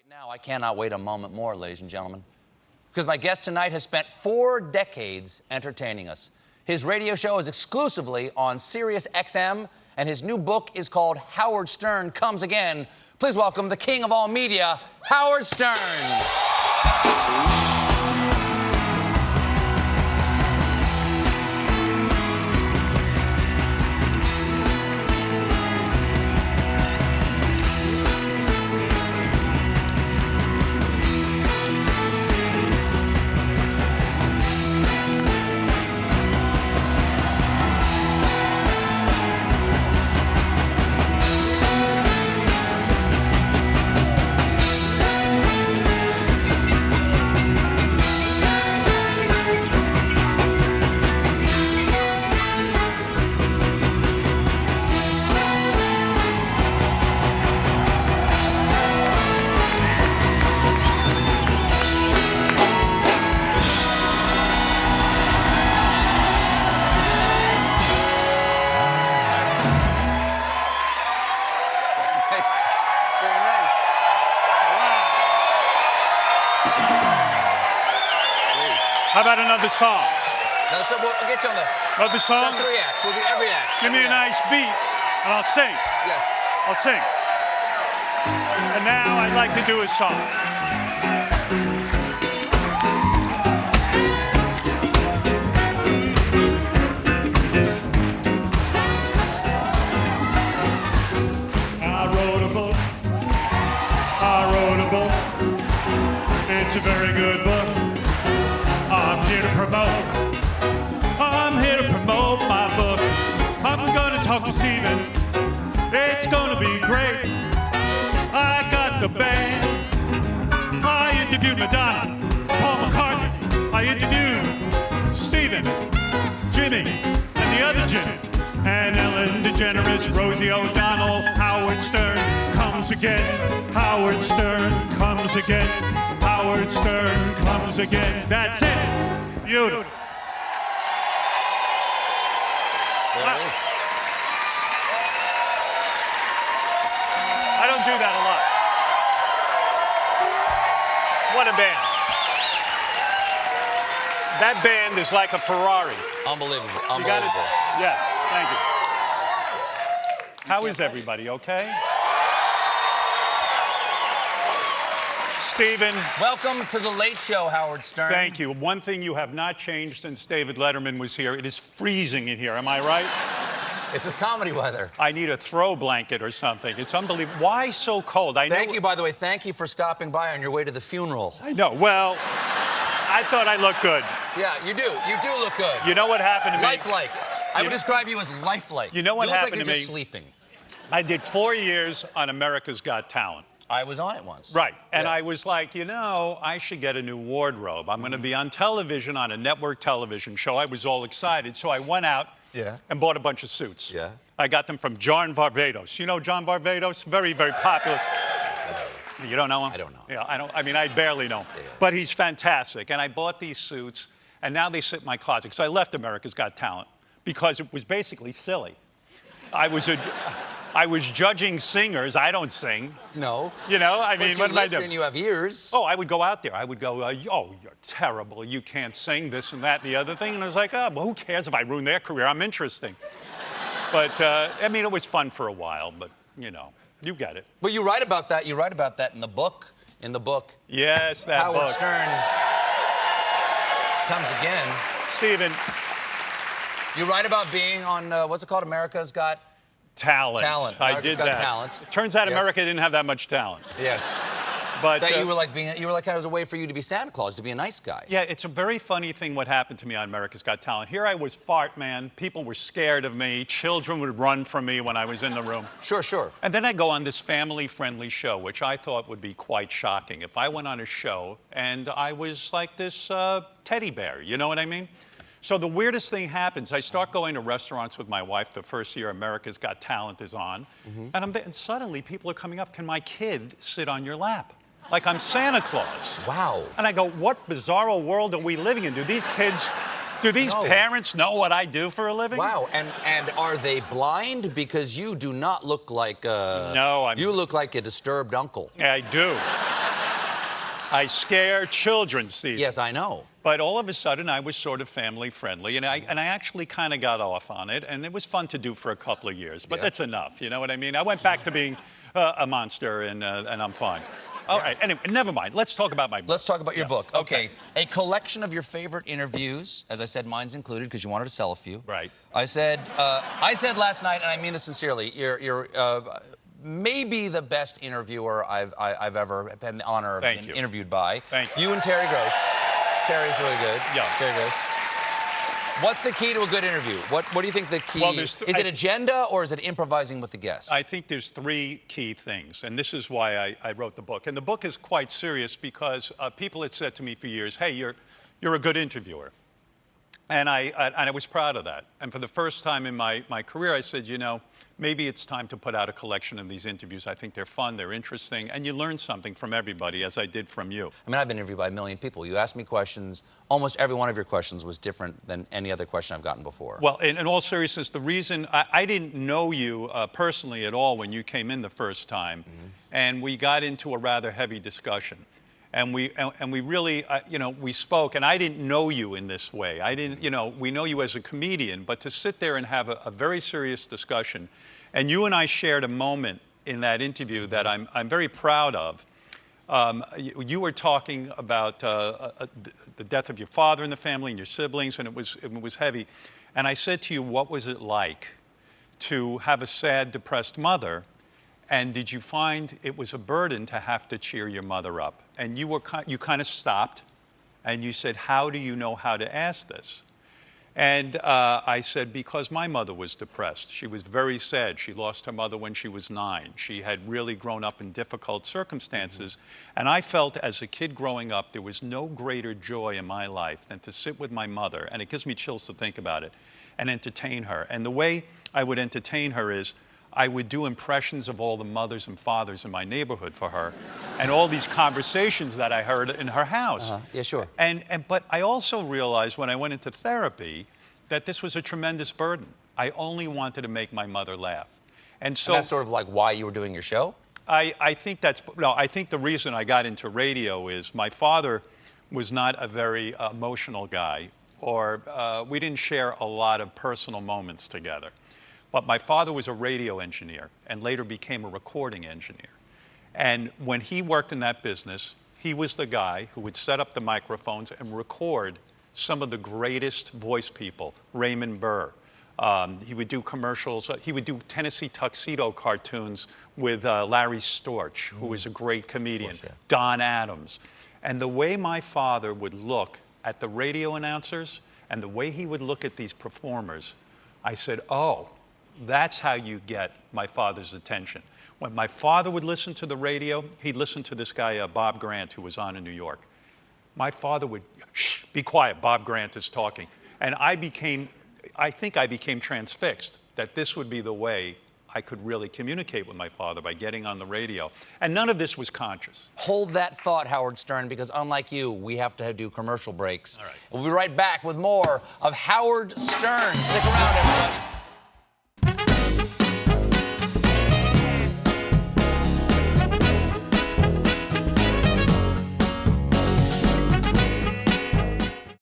Now, I cannot wait a moment more, ladies and gentlemen, because my guest tonight has spent 4 decades entertaining us. His radio show is exclusively on Sirius XM, and his new book is called Howard Stern Comes Again. Please welcome the king of all media, Howard Stern. How about another song? No, so we'll get you on the... Another song? 3 acts. We'll do every act. Give me a nice beat, and I'll sing. Yes. I'll sing. And now I'd like to do a song. I wrote a book. It's a very good book. I'm here to promote my book. I'm gonna talk to Stephen. It's gonna be great. I got the band. I interviewed Madonna, Paul McCartney. I interviewed Stephen, Jimmy, and the other Jimmy. And Ellen DeGeneres, Rosie O'Donnell, Howard Stern comes again. Howard Stern comes again. Howard Stern comes again. That's it. Beautiful. There it is. I don't do that a lot. What a band. That band is like a Ferrari. Unbelievable. You got it? Yes, thank you. How is everybody, okay? Stephen. Welcome to the Late Show, Howard Stern. Thank you. One thing you have not changed since David Letterman was here, it is freezing in here, am I right? This is comedy weather. I need a throw blanket or something. It's unbelievable. Why so cold? Thank you, by the way. Thank you for stopping by on your way to the funeral. I know. Well, I thought I looked good. Yeah, you do. You do look good. You know what happened to me? Lifelike. I would describe you as lifelike. You know what happened to me? You look like you're just sleeping. I did 4 years on America's Got Talent. I was on it once. Right. And yeah. I was like, you know, I should get a new wardrobe. I'm going to be on television, on a network television show. I was all excited. So I went out and bought a bunch of suits. Yeah. I got them from John Varvatos. You know John Varvatos? Very, very popular. You don't know him? I don't know. Yeah, I mean, I barely know him. Yeah. But he's fantastic. And I bought these suits, and now they sit in my closet. Because I left America's Got Talent because it was basically silly. I was judging singers. I don't sing. No. You know, I mean, what am I doing? You have ears. Oh, I would go out there. I would go, oh, you're terrible. You can't sing this and that and the other thing. And I was like, oh, well, who cares if I ruin their career? I'm interesting. But, I mean, it was fun for a while, but, you know, you get it. But you write about that. You write about that in the book. In the book. Yes, that Howard book. Stern Comes Again. Stephen. You write about being on, what's it called? America's Got Talent. I did that. Talent. Turns out Yes. America didn't have that much talent. Yes. But that you were like kind of as a way for you to be Santa Claus, to be a nice guy. Yeah, it's a very funny thing what happened to me on America's Got Talent. Here I was fart man. People were scared of me. Children would run from me when I was in the room. Sure, sure. And then I go on this family-friendly show, which I thought would be quite shocking. If I went on a show and I was like this teddy bear, you know what I mean? So the weirdest thing happens. I start going to restaurants with my wife the first year America's Got Talent is on. And suddenly people are coming up, can my kid sit on your lap? Like I'm Santa Claus. Wow. And I go, what bizarro world are we living in? Do these parents know what I do for a living? Wow. And are they blind? Because you do not look like No, you look like a disturbed uncle. I do. I scare children, Steve. Yes, I know. But all of a sudden, I was sort of family friendly, and I actually kind of got off on it, and it was fun to do for a couple of years. But that's enough, you know what I mean? I went back to being a monster, and I'm fine. All right, anyway, never mind. Let's talk about my book. Let's talk about your book. Okay. A collection of your favorite interviews. As I said, mine's included because you wanted to sell a few. Right. I said last night, and I mean this sincerely, you're maybe the best interviewer I've ever had the honor of being interviewed by. Thank you. You and Terry Gross. Terry's really good. Yeah. Terry Gross. What's the key to a good interview? What do you think the key is? Is it agenda or is it improvising with the guest? I think there's three key things, and this is why I wrote the book. And the book is quite serious because people had said to me for years, hey, you're a good interviewer. And I was proud of that. And for the first time in my career, I said, you know, maybe it's time to put out a collection of these interviews. I think they're fun, they're interesting, and you learn something from everybody, as I did from you. I mean, I've been interviewed by a million people. You asked me questions. Almost every one of your questions was different than any other question I've gotten before. Well, in all seriousness, the reason I didn't know you personally at all when you came in the first time, and we got into a rather heavy discussion. And we really, you know, we spoke, and I didn't know you in this way. I didn't, you know, we know you as a comedian, but to sit there and have a very serious discussion, and you and I shared a moment in that interview that I'm very proud of. You were talking about the death of your father in the family and your siblings, and it was heavy. And I said to you, what was it like to have a sad, depressed mother? And did you find it was a burden to have to cheer your mother up? And you kind of stopped, and you said, how do you know how to ask this? And I said, because my mother was depressed. She was very sad. She lost her mother when she was 9. She had really grown up in difficult circumstances. And I felt as a kid growing up, there was no greater joy in my life than to sit with my mother, and it gives me chills to think about it, and entertain her. And the way I would entertain her is, I would do impressions of all the mothers and fathers in my neighborhood for her, and all these conversations that I heard in her house. Yeah, sure. But I also realized when I went into therapy that this was a tremendous burden. I only wanted to make my mother laugh. And so that's sort of like why you were doing your show? I think I think the reason I got into radio is my father was not a very emotional guy, or we didn't share a lot of personal moments together. But my father was a radio engineer and later became a recording engineer. And when he worked in that business, he was the guy who would set up the microphones and record some of the greatest voice people, Raymond Burr. He would do commercials. He would do Tennessee Tuxedo cartoons with Larry Storch, who was a great comedian, Don Adams. And the way my father would look at the radio announcers and the way he would look at these performers, I said, oh, that's how you get my father's attention. When my father would listen to the radio, he'd listen to this guy, Bob Grant, who was on in New York. My father would, shh, be quiet, Bob Grant is talking. And I think I became transfixed, that this would be the way I could really communicate with my father, by getting on the radio. And none of this was conscious. Hold that thought, Howard Stern, because unlike you, we have to do commercial breaks. All right. We'll be right back with more of Howard Stern. Stick around, everyone.